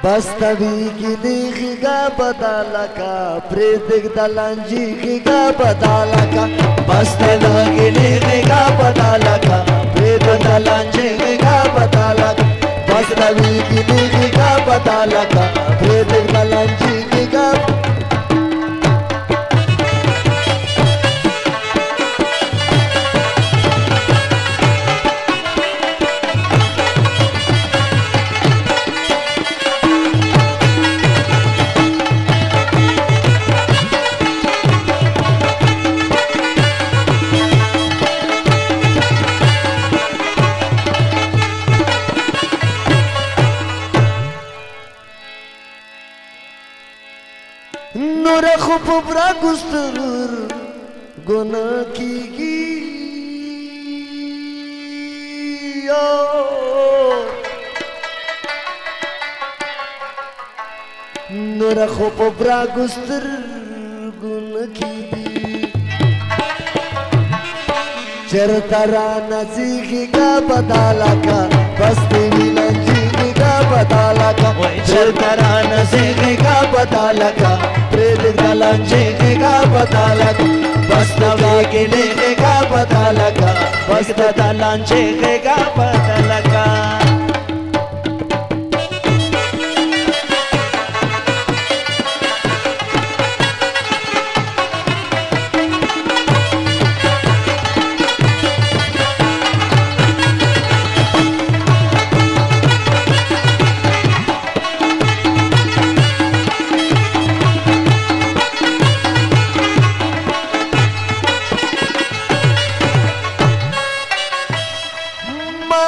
बस्तवीगिलिga badalaka predik dalanjiga badalaka bastavagiliga badalaka predik dalanjiga badalaka bastavagiliga badalaka predik dalanjiga Nora खूब बड़ा गुस्तर गुना की नोरा खूब बड़ा गुस्तर गुना की चरतारा नजीगा बदालका बस्ती मिलंजीगा बदालका चरतारा नजीगा बदालका प्रेदिक दलांजीगा बदालका बस्तवा गिलेगा बदालका बस्ता दलांजीगा बदालका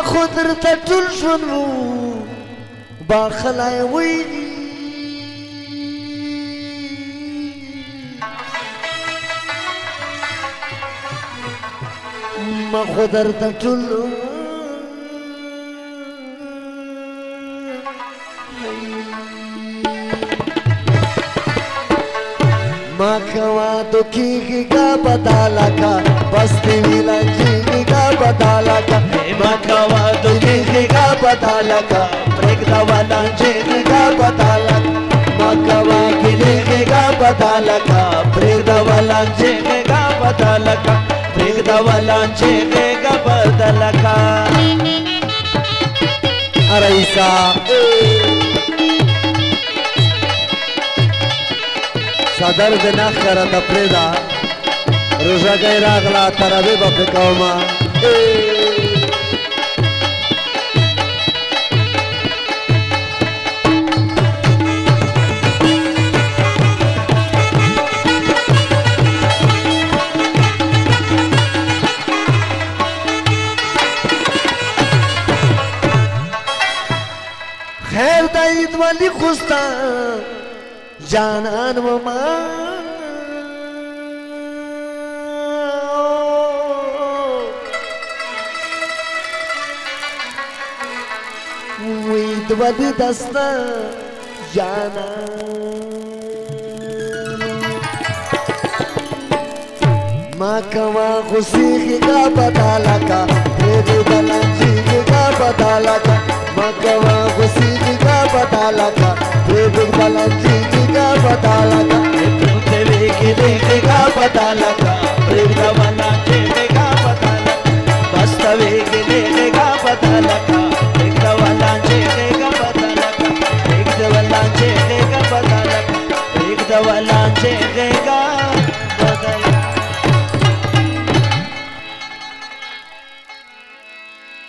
خضرت تلشنو باخلاي ويني ما خضرت تلو ما كوادو كيغا بدالكا بستي ميلانجيغا بدالكا ما كوادو كيغا بدالكا بريكدا ولانجيغا بدالكا ما كواكيغا بدالكا بريكدا ولانجيغا بدالكا بريكدا ولانجيغا بدالكا अरईसा सदर दिना खरा तपरेदा रोजा गए रागला तरबे बपे कौमा खैर दाईद वाली खुस्ता जानन ममा वीद वदी दस्ता जाना माँ कवा खुशी का पता लगा तेरे दलांजी का पता लगा माँ कवा खुशी का पता लगा तेरे दलांजी का पता लगा तेरे के का पता लगा तेरे दलांजी का पता लगा वास्तवे के का पता लगा तेरे दलांजी का पता लगा तेरे दलांजी का पता लगा तेरे दलांजी का